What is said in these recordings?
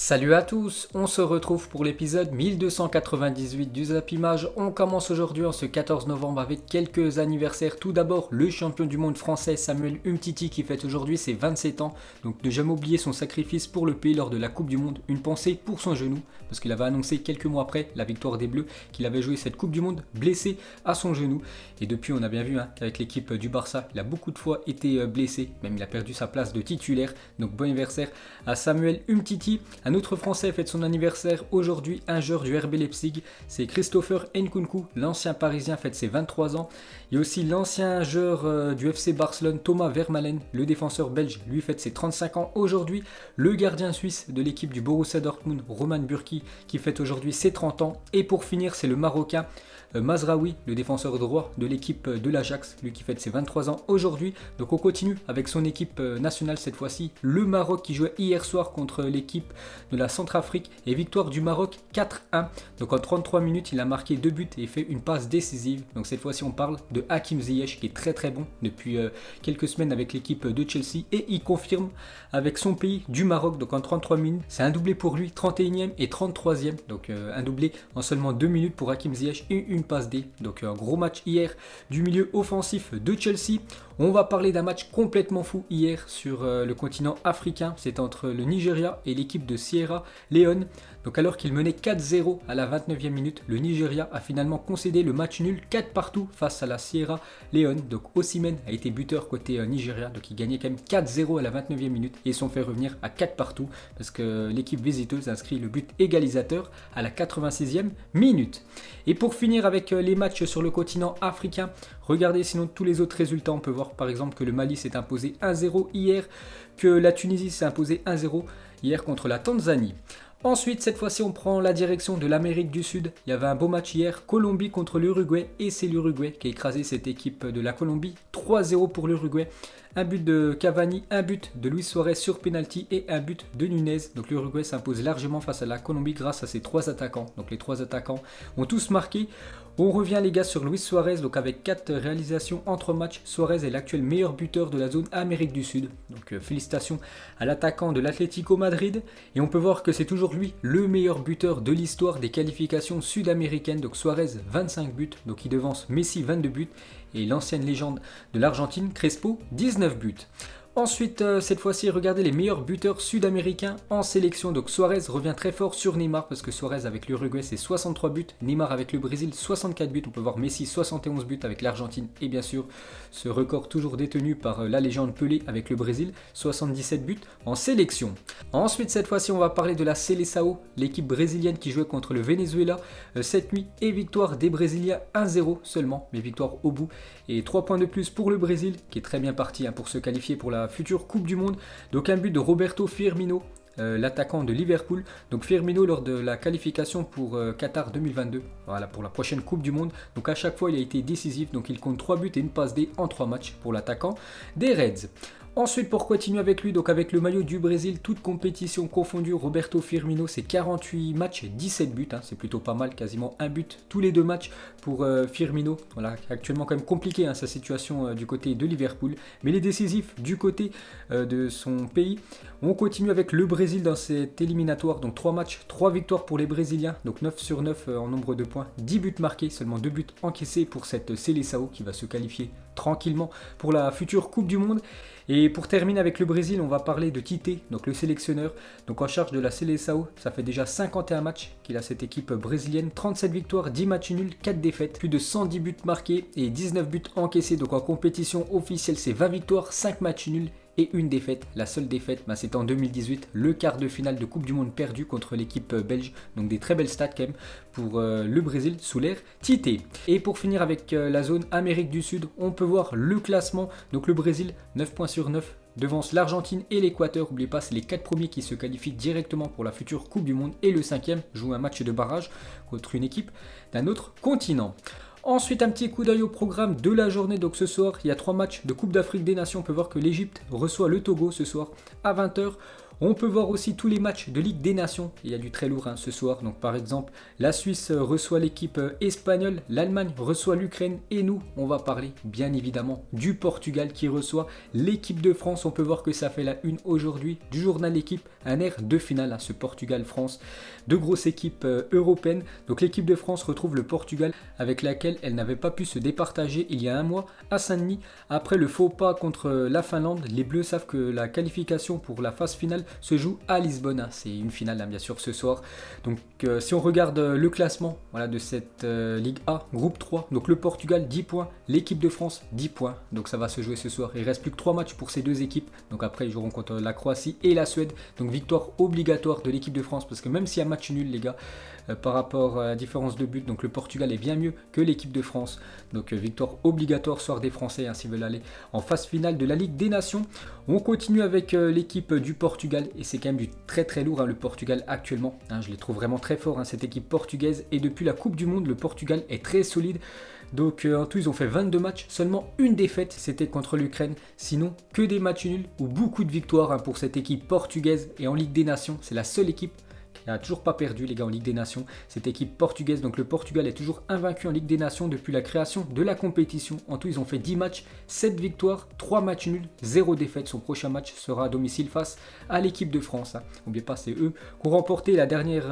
Salut à tous, on se retrouve pour l'épisode 1298 du Zap Image. On commence aujourd'hui en ce 14 novembre avec quelques anniversaires. Tout d'abord, le champion du monde français Samuel Umtiti qui fête aujourd'hui ses 27 ans. Donc ne jamais oublier son sacrifice pour le pays lors de la Coupe du Monde. Une pensée pour son genou, parce qu'il avait annoncé quelques mois après la victoire des Bleus qu'il avait joué cette Coupe du Monde blessé à son genou. Et depuis, on a bien vu qu'avec l'équipe du Barça, il a beaucoup de fois été blessé. Même il a perdu sa place de titulaire. Donc bon anniversaire à Samuel Umtiti. Un autre Français fête son anniversaire aujourd'hui, un joueur du RB Leipzig, c'est Christopher Nkunku, l'ancien Parisien fête ses 23 ans. Il y a aussi l'ancien joueur du FC Barcelone, Thomas Vermaelen, le défenseur belge, lui fête ses 35 ans aujourd'hui. Le gardien suisse de l'équipe du Borussia Dortmund, Roman Bürki, qui fête aujourd'hui ses 30 ans. Et pour finir, c'est le Marocain Mazraoui, le défenseur droit de l'équipe de l'Ajax, lui qui fête ses 23 ans aujourd'hui. Donc on continue avec son équipe nationale cette fois-ci, le Maroc qui jouait hier soir contre l'équipe de la Centrafrique et victoire du Maroc 4-1. Donc en 33 minutes, il a marqué 2 buts et fait une passe décisive. Donc cette fois-ci, on parle de Hakim Ziyech qui est très bon depuis quelques semaines avec l'équipe de Chelsea et il confirme avec son pays du Maroc. Donc en 33 minutes, c'est un doublé pour lui, 31e et 33e. Donc un doublé en seulement 2 minutes pour Hakim Ziyech et une passe D. Donc un gros match hier du milieu offensif de Chelsea. On va parler d'un match complètement fou hier sur le continent africain. C'est entre le Nigeria et l'équipe de Sierra Leone. Donc alors qu'il menait 4-0 à la 29e minute, le Nigeria a finalement concédé le match nul 4 partout face à la Sierra Leone. Donc Osimhen a été buteur côté Nigeria. Donc il gagnait quand même 4-0 à la 29e minute et ils sont fait revenir à 4 partout parce que l'équipe visiteuse a inscrit le but égalisateur à la 86e minute. Et pour finir avec les matchs sur le continent africain, regardez sinon tous les autres résultats. On peut voir par exemple que le Mali s'est imposé 1-0 hier, que la Tunisie s'est imposée 1-0 hier contre la Tanzanie. Ensuite, cette fois-ci, on prend la direction de l'Amérique du Sud. Il y avait un beau match hier, Colombie contre l'Uruguay, et c'est l'Uruguay qui a écrasé cette équipe de la Colombie. 3-0 pour l'Uruguay. Un but de Cavani, un but de Luis Suarez sur penalty et un but de Nunez. Donc l'Uruguay s'impose largement face à la Colombie grâce à ses 3 attaquants. Donc les 3 attaquants ont tous marqué. On revient les gars sur Luis Suarez, donc avec 4 réalisations en 3 matchs. Suarez est l'actuel meilleur buteur de la zone Amérique du Sud. Donc félicitations à l'attaquant de l'Atlético Madrid. Et on peut voir que c'est toujours lui le meilleur buteur de l'histoire des qualifications sud-américaines. Donc Suarez 25 buts, donc il devance Messi 22 buts. Et l'ancienne légende de l'Argentine, Crespo, 19 buts. Ensuite, cette fois-ci, regardez les meilleurs buteurs sud-américains en sélection. Donc Suarez revient très fort sur Neymar parce que Suarez avec l'Uruguay c'est 63 buts. Neymar avec le Brésil 64 buts. On peut voir Messi 71 buts avec l'Argentine. Et bien sûr, ce record toujours détenu par la légende Pelé avec le Brésil, 77 buts en sélection. Ensuite, cette fois-ci, on va parler de la Seleção, l'équipe brésilienne qui jouait contre le Venezuela cette nuit. Et victoire des Brésiliens 1-0 seulement, mais victoire au bout. Et 3 points de plus pour le Brésil qui est très bien parti pour se qualifier pour la future Coupe du Monde. Donc un but de Roberto Firmino, l'attaquant de Liverpool. Donc Firmino lors de la qualification pour Qatar 2022, voilà, pour la prochaine Coupe du Monde. Donc à chaque fois il a été décisif, donc il compte 3 buts et une passe D en 3 matchs pour l'attaquant des Reds. Ensuite, pour continuer avec lui, donc avec le maillot du Brésil, toute compétition confondue, Roberto Firmino, c'est 48 matchs, 17 buts, c'est plutôt pas mal, quasiment un but tous les 2 matchs pour Firmino. Voilà, actuellement quand même compliqué sa situation du côté de Liverpool, mais il est décisif du côté de son pays. On continue avec le Brésil dans cette éliminatoire, donc 3 matchs, 3 victoires pour les Brésiliens, donc 9 sur 9 en nombre de points, 10 buts marqués, seulement 2 buts encaissés pour cette Seleção qui va se qualifier tranquillement pour la future Coupe du Monde. Et pour terminer avec le Brésil, on va parler de Tite, donc le sélectionneur, donc en charge de la Seleção. Ça fait déjà 51 matchs qu'il a cette équipe brésilienne, 37 victoires, 10 matchs nuls, 4 défaites, plus de 110 buts marqués et 19 buts encaissés. Donc en compétition officielle, c'est 20 victoires, 5 matchs nuls et une défaite. La seule défaite, c'était en 2018, le quart de finale de Coupe du Monde perdu contre l'équipe belge. Donc des très belles stats quand même pour le Brésil sous l'ère Tite. Et pour finir avec la zone Amérique du Sud, on peut voir le classement. Donc le Brésil, 9 points sur 9, devance l'Argentine et l'Équateur. N'oubliez pas, c'est les 4 premiers qui se qualifient directement pour la future Coupe du Monde. Et le 5e joue un match de barrage contre une équipe d'un autre continent. Ensuite, un petit coup d'œil au programme de la journée. Donc ce soir, il y a 3 matchs de Coupe d'Afrique des Nations. On peut voir que l'Égypte reçoit le Togo ce soir à 20 h. On peut voir aussi tous les matchs de Ligue des Nations. Il y a du très lourd ce soir. Donc par exemple, la Suisse reçoit l'équipe espagnole, l'Allemagne reçoit l'Ukraine et nous, on va parler bien évidemment du Portugal qui reçoit l'équipe de France. On peut voir que ça fait la une aujourd'hui du journal L'équipe, un air de finale, ce Portugal-France, de grosses équipes européennes. Donc l'équipe de France retrouve le Portugal avec laquelle elle n'avait pas pu se départager il y a un mois à Saint-Denis. Après le faux pas contre la Finlande, les Bleus savent que la qualification pour la phase finale se joue à Lisbonne. C'est une finale bien sûr ce soir. Donc si on regarde le classement de cette Ligue A, groupe 3, donc le Portugal 10 points, l'équipe de France 10 points. Donc ça va se jouer ce soir. Il ne reste plus que 3 matchs pour ces deux équipes. Donc après ils joueront contre la Croatie et la Suède. Donc victoire obligatoire de l'équipe de France parce que même s'il y a match nul les gars, par rapport à la différence de but, donc le Portugal est bien mieux que l'équipe de France. Donc victoire obligatoire soir des Français s'ils veulent aller en phase finale de la Ligue des Nations. On continue avec l'équipe du Portugal et c'est quand même du très très lourd le Portugal actuellement. Je les trouve vraiment très forts cette équipe portugaise et depuis la Coupe du Monde le Portugal est très solide. Donc en tout ils ont fait 22 matchs, seulement une défaite, c'était contre l'Ukraine. Sinon que des matchs nuls ou beaucoup de victoires pour cette équipe portugaise. Et en Ligue des Nations, c'est la seule équipe qui n'a toujours pas perdu les gars en Ligue des Nations. Cette équipe portugaise, donc le Portugal est toujours invaincu en Ligue des Nations depuis la création de la compétition. En tout ils ont fait 10 matchs, 7 victoires, 3 matchs nuls, 0 défaite. Son prochain match sera à domicile face à l'équipe de France. N'oubliez pas, c'est eux qui ont remporté la dernière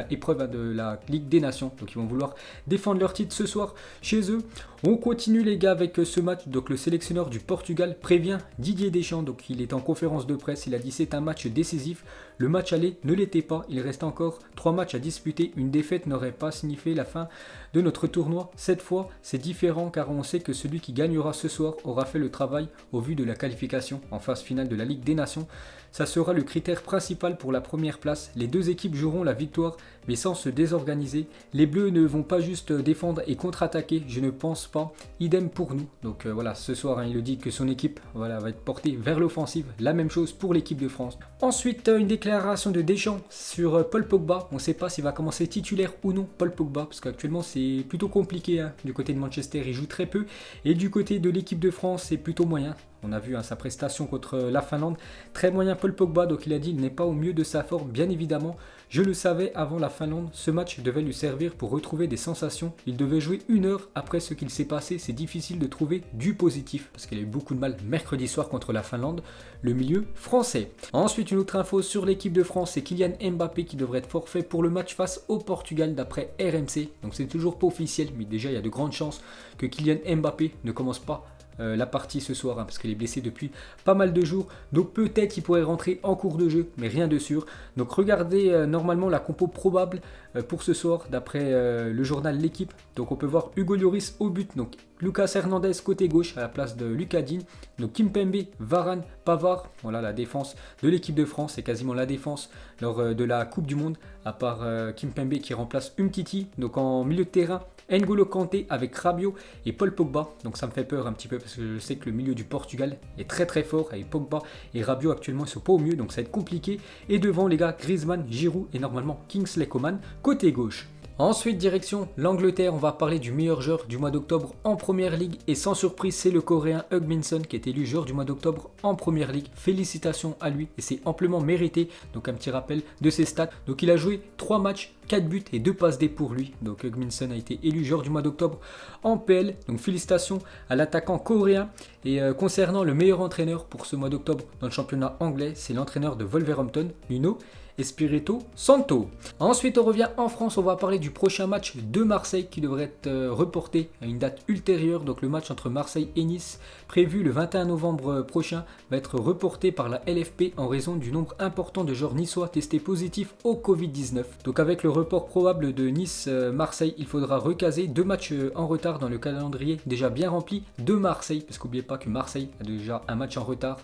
épreuve de la Ligue des Nations. Donc ils vont vouloir défendre leur titre ce soir chez eux. On continue les gars avec ce match. Donc le sélectionneur du Portugal prévient Didier Deschamps. Donc il est en conférence de presse, il a dit c'est un match décisif. Le match aller ne l'était pas, il reste encore 3 matchs à disputer. Une défaite n'aurait pas signifié la fin de notre tournoi. Cette fois, c'est différent car on sait que celui qui gagnera ce soir aura fait le travail au vu de la qualification en phase finale de la Ligue des Nations. Ça sera le critère principal pour la première place. Les deux équipes joueront la victoire, mais sans se désorganiser. Les Bleus ne vont pas juste défendre et contre-attaquer, je ne pense pas. Idem pour nous. Donc voilà, ce soir, il le dit que son équipe va être portée vers l'offensive. La même chose pour l'équipe de France. Ensuite, une déclaration de Deschamps sur Paul Pogba. On ne sait pas s'il va commencer titulaire ou non, Paul Pogba, parce qu'actuellement, c'est plutôt compliqué. Du côté de Manchester, il joue très peu. Et du côté de l'équipe de France, c'est plutôt moyen. On a vu sa prestation contre la Finlande, très moyen Paul Pogba, donc il a dit il n'est pas au mieux de sa forme, bien évidemment. Je le savais avant la Finlande, ce match devait lui servir pour retrouver des sensations. Il devait jouer 1 heure après ce qu'il s'est passé, c'est difficile de trouver du positif, parce qu'il a eu beaucoup de mal mercredi soir contre la Finlande, le milieu français. Ensuite, une autre info sur l'équipe de France, c'est Kylian Mbappé qui devrait être forfait pour le match face au Portugal d'après RMC. Donc c'est toujours pas officiel, mais déjà il y a de grandes chances que Kylian Mbappé ne commence pas la partie ce soir parce qu'il est blessé depuis pas mal de jours, donc peut-être il pourrait rentrer en cours de jeu mais rien de sûr. Donc regardez normalement la compo probable pour ce soir d'après le journal L'équipe. Donc on peut voir Hugo Lloris au but, donc Lucas Hernandez côté gauche à la place de Lucas Digne, donc Kimpembe, Varane, Pavard. Voilà la défense de l'équipe de France, c'est quasiment la défense lors de la Coupe du Monde à part Kimpembe qui remplace Umtiti. Donc en milieu de terrain, N'Golo Kanté avec Rabiot et Paul Pogba. Donc ça me fait peur un petit peu parce que je sais que le milieu du Portugal est très très fort avec Pogba et Rabiot actuellement ils sont pas au mieux, donc ça va être compliqué. Et devant les gars, Griezmann, Giroud et normalement Kingsley Coman côté gauche. Ensuite, direction l'Angleterre, on va parler du meilleur joueur du mois d'octobre en Première Ligue. Et sans surprise, c'est le Coréen Heung-min Son qui est élu joueur du mois d'octobre en Première Ligue. Félicitations à lui et c'est amplement mérité. Donc un petit rappel de ses stats. Donc il a joué 3 matchs, 4 buts et 2 passes D pour lui. Donc Heung-min Son a été élu joueur du mois d'octobre en PL. Donc félicitations à l'attaquant coréen. Et concernant le meilleur entraîneur pour ce mois d'octobre dans le championnat anglais, c'est l'entraîneur de Wolverhampton, Nuno Espirito Santo. Ensuite, on revient en France, on va parler du prochain match de Marseille qui devrait être reporté à une date ultérieure. Donc le match entre Marseille et Nice, prévu le 21 novembre prochain, va être reporté par la LFP en raison du nombre important de joueurs niçois testés positifs au Covid-19. Donc avec le report probable de Nice-Marseille, il faudra recaser 2 matchs en retard dans le calendrier déjà bien rempli de Marseille. Parce qu'oubliez pas que Marseille a déjà un match en retard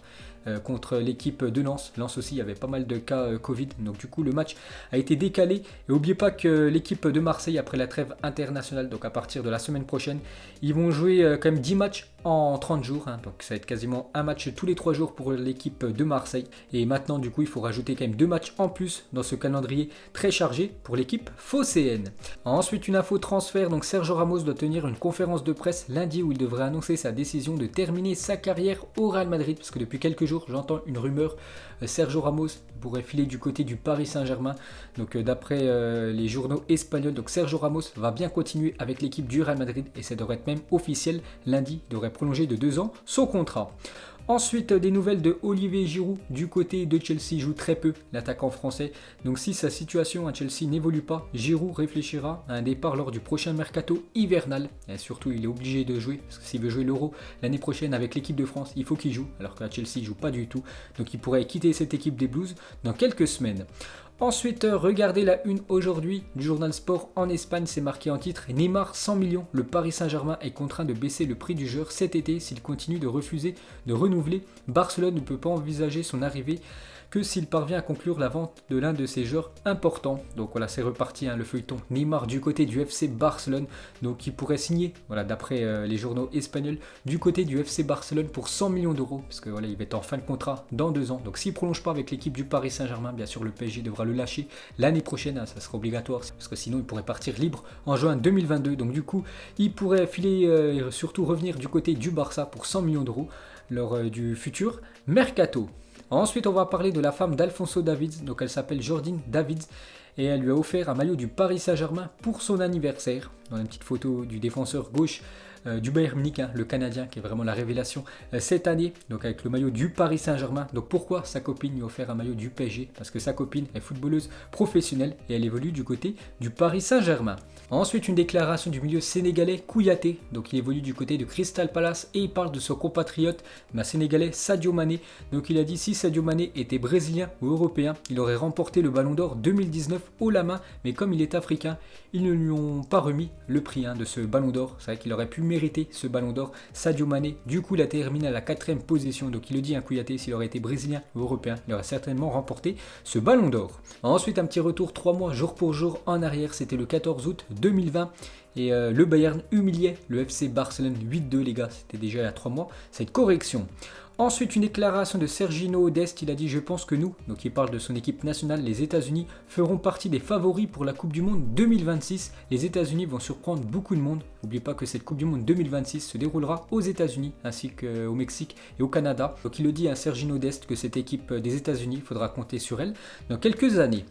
contre l'équipe de Lens. Lens aussi, il y avait pas mal de cas Covid, donc du coup le match a été décalé. Et n'oubliez pas que l'équipe de Marseille, après la trêve internationale, donc à partir de la semaine prochaine, ils vont jouer quand même 10 matchs en 30 jours, donc ça va être quasiment un match tous les 3 jours pour l'équipe de Marseille. Et maintenant du coup il faut rajouter quand même 2 matchs en plus dans ce calendrier très chargé pour l'équipe phocéenne. Ensuite, une info transfert, donc Sergio Ramos doit tenir une conférence de presse lundi où il devrait annoncer sa décision de terminer sa carrière au Real Madrid, parce que depuis quelques jours jours, j'entends une rumeur, Sergio Ramos pourrait filer du côté du Paris Saint-Germain. Donc d'après les journaux espagnols, donc Sergio Ramos va bien continuer avec l'équipe du Real Madrid et ça devrait être même officiel. Lundi, il devrait prolonger de 2 ans son contrat. Ensuite, des nouvelles de Olivier Giroud du côté de Chelsea, joue très peu l'attaquant français. Donc si sa situation à Chelsea n'évolue pas, Giroud réfléchira à un départ lors du prochain mercato hivernal. Et surtout, il est obligé de jouer, parce que s'il veut jouer l'Euro l'année prochaine avec l'équipe de France, il faut qu'il joue, alors qu'à Chelsea, il ne joue pas du tout. Donc il pourrait quitter cette équipe des Blues dans quelques semaines. Ensuite, regardez la une aujourd'hui du journal Sport en Espagne, c'est marqué en titre Neymar 100 millions, le Paris Saint-Germain est contraint de baisser le prix du joueur cet été s'il continue de refuser de renouveler. Barcelone ne peut pas envisager son arrivée que s'il parvient à conclure la vente de l'un de ses joueurs importants. Donc voilà, c'est reparti le feuilleton Neymar du côté du FC Barcelone, donc il pourrait signer, voilà, d'après les journaux espagnols, du côté du FC Barcelone pour 100 millions d'euros, parce que voilà, il va être en fin de contrat dans 2 ans. Donc s'il ne prolonge pas avec l'équipe du Paris Saint-Germain, bien sûr le PSG devra le lâcher l'année prochaine, ça sera obligatoire, parce que sinon il pourrait partir libre en juin 2022. Donc du coup, il pourrait filer et surtout revenir du côté du Barça pour 100 millions d'euros lors du futur mercato. Ensuite, on va parler de la femme d'Alphonso Davids, donc elle s'appelle Jordine Davids et elle lui a offert un maillot du Paris Saint-Germain pour son anniversaire. Dans une petite photo du défenseur gauche du Bayern Munich, le Canadien qui est vraiment la révélation cette année, donc avec le maillot du Paris Saint-Germain. Donc pourquoi sa copine lui a offert un maillot du PSG? Parce que sa copine est footballeuse professionnelle et elle évolue du côté du Paris Saint-Germain. Ensuite, une déclaration du milieu sénégalais Kouyaté, donc il évolue du côté de Crystal Palace et il parle de son compatriote sénégalais Sadio Mané. Donc il a dit si Sadio Mané était brésilien ou européen, il aurait remporté le Ballon d'Or 2019 haut la main, mais comme il est africain, ils ne lui ont pas remis le prix de ce Ballon d'Or. C'est vrai qu'il aurait pu mériter ce Ballon d'Or. Sadio Mané, du coup, il a terminé à la 4e position. Donc il le dit, Kouyaté, s'il aurait été brésilien ou européen, il aurait certainement remporté ce Ballon d'Or. Ensuite, un petit retour 3 mois jour pour jour en arrière. C'était le 14 août 2020. Et le Bayern humiliait le FC Barcelone 8-2, les gars. C'était déjà il y a 3 mois. Cette correction. Ensuite, une déclaration de Sergino Dest, il a dit « Je pense que nous », donc il parle de son équipe nationale, les États-Unis, feront partie des favoris pour la Coupe du Monde 2026. Les États-Unis vont surprendre beaucoup de monde. N'oubliez pas que cette Coupe du Monde 2026 se déroulera aux États-Unis ainsi qu'au Mexique et au Canada. Donc il le dit à Sergino Dest que cette équipe des États-Unis, il faudra compter sur elle dans quelques années.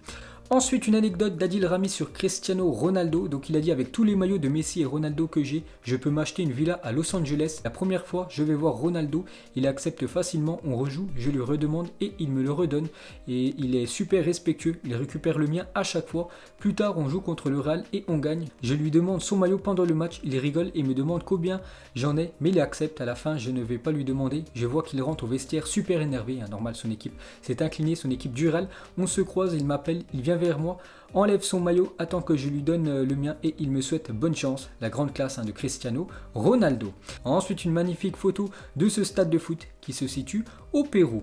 Ensuite, une anecdote d'Adil Rami sur Cristiano Ronaldo. Donc il a dit avec tous les maillots de Messi et Ronaldo que j'ai, je peux m'acheter une villa à Los Angeles. La première fois, je vais voir Ronaldo, il accepte facilement, on rejoue, je lui redemande et il me le redonne. Et il est super respectueux, il récupère le mien à chaque fois. Plus tard, on joue contre le Real et on gagne. Je lui demande son maillot pendant le match, il rigole et me demande combien j'en ai, mais il accepte. À la fin, je ne vais pas lui demander. Je vois qu'il rentre au vestiaire super énervé, normal, son équipe s'est inclinée, son équipe du Real. On se croise, il m'appelle, il vient vers moi, enlève son maillot, attend que je lui donne le mien et il me souhaite bonne chance. La grande classe de Cristiano Ronaldo. Ensuite, une magnifique photo de ce stade de foot qui se situe au Pérou.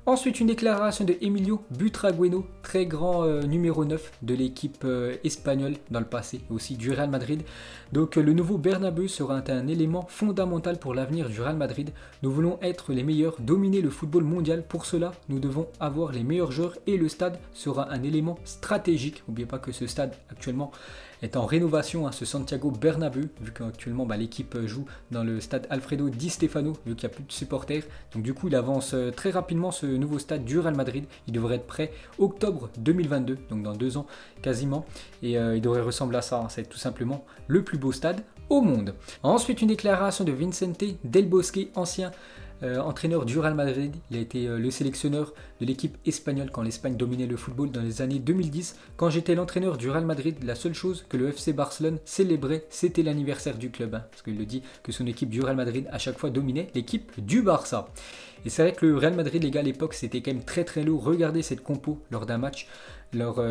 Ensuite, une déclaration de Emilio Butragueño, très grand numéro 9 de l'équipe espagnole dans le passé, aussi du Real Madrid. Donc le nouveau Bernabéu sera un élément fondamental pour l'avenir du Real Madrid. Nous voulons être les meilleurs, dominer le football mondial. Pour cela, nous devons avoir les meilleurs joueurs et le stade sera un élément stratégique. N'oubliez pas que ce stade actuellement est en rénovation, ce Santiago Bernabéu, vu qu'actuellement l'équipe joue dans le stade Alfredo Di Stefano, vu qu'il n'y a plus de supporters. Donc du coup, il avance très rapidement ce nouveau stade du Real Madrid. Il devrait être prêt octobre 2022, donc dans 2 ans quasiment. Et il devrait ressembler à ça, c'est tout simplement le plus beau stade au monde. Ensuite, une déclaration de Vicente Del Bosque, ancien entraîneur du Real Madrid. Il a été le sélectionneur de l'équipe espagnole quand l'Espagne dominait le football dans les années 2010. Quand j'étais l'entraîneur du Real Madrid, la seule chose que le FC Barcelone célébrait, c'était l'anniversaire du club. Parce qu'il le dit que son équipe du Real Madrid à chaque fois dominait l'équipe du Barça. Et c'est vrai que le Real Madrid, les gars, à l'époque, c'était quand même très très lourd. Regardez cette compo lors d'un match, lors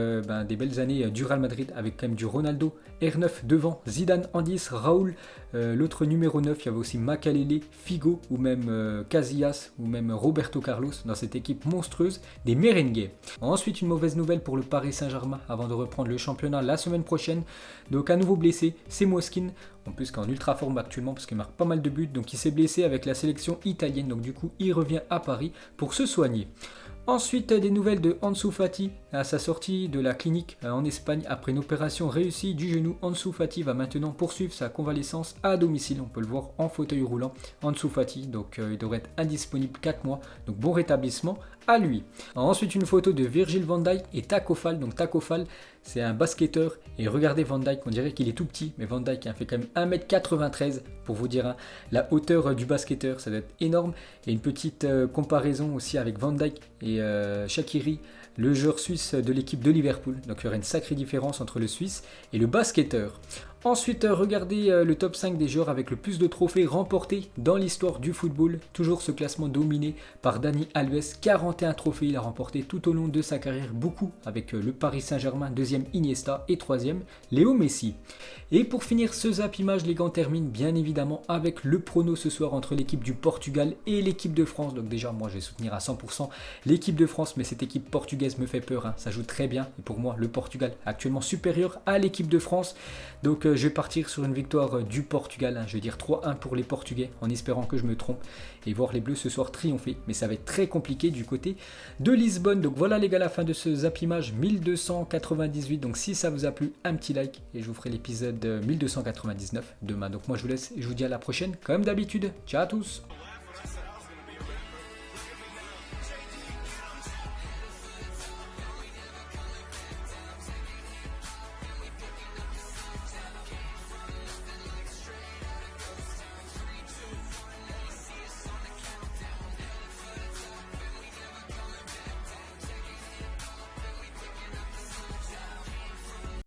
des belles années du Real Madrid, avec quand même du Ronaldo, R9 devant, Zidane en 10, Raoul, l'autre numéro 9, il y avait aussi Makalele, Figo, ou même Casillas, ou même Roberto Carlos, dans cette équipe monstrueuse des merengues. Ensuite, une mauvaise nouvelle pour le Paris Saint-Germain, avant de reprendre le championnat la semaine prochaine. Donc un nouveau blessé, c'est Moskin, en plus qu'en ultra forme actuellement, parce qu'il marque pas mal de buts, donc il s'est blessé avec la sélection italienne, donc du coup il revient à Paris pour se soigner. Ensuite, des nouvelles de Ansu Fati à sa sortie de la clinique en Espagne après une opération réussie du genou. Ansu Fati va maintenant poursuivre sa convalescence à domicile. On peut le voir en fauteuil roulant. Ansu Fati, donc il devrait être indisponible 4 mois. Donc bon rétablissement à lui. Ensuite, une photo de Virgil van Dijk et Taco Fall. Donc Taco Fall, c'est un basketteur. Et regardez Van Dijk, on dirait qu'il est tout petit. Mais Van Dijk fait quand même 1m93 pour vous dire la hauteur du basketteur. Ça doit être énorme. Et une petite comparaison aussi avec Van Dijk et Shaqiri, le joueur suisse de l'équipe de Liverpool. Donc il y aura une sacrée différence entre le Suisse et le basketteur. Ensuite, regardez le top 5 des joueurs avec le plus de trophées remportés dans l'histoire du football. Toujours ce classement dominé par Dani Alves. 41 trophées il a remporté tout au long de sa carrière. Beaucoup avec le Paris Saint-Germain, deuxième Iniesta et troisième Léo Messi. Et pour finir ce Zap Image, les gars, on termine bien évidemment avec le prono ce soir entre l'équipe du Portugal et l'équipe de France. Donc déjà, moi je vais soutenir à 100% l'équipe de France, mais cette équipe portugaise me fait peur. Ça joue très bien. Et pour moi, le Portugal actuellement supérieur à l'équipe de France. Donc je vais partir sur une victoire du Portugal. Je vais dire 3-1 pour les Portugais en espérant que je me trompe et voir les Bleus ce soir triompher. Mais ça va être très compliqué du côté de Lisbonne. Donc voilà les gars, la fin de ce Zap Image 1298. Donc si ça vous a plu, un petit like et je vous ferai l'épisode 1299 demain. Donc moi je vous laisse et je vous dis à la prochaine comme d'habitude. Ciao à tous.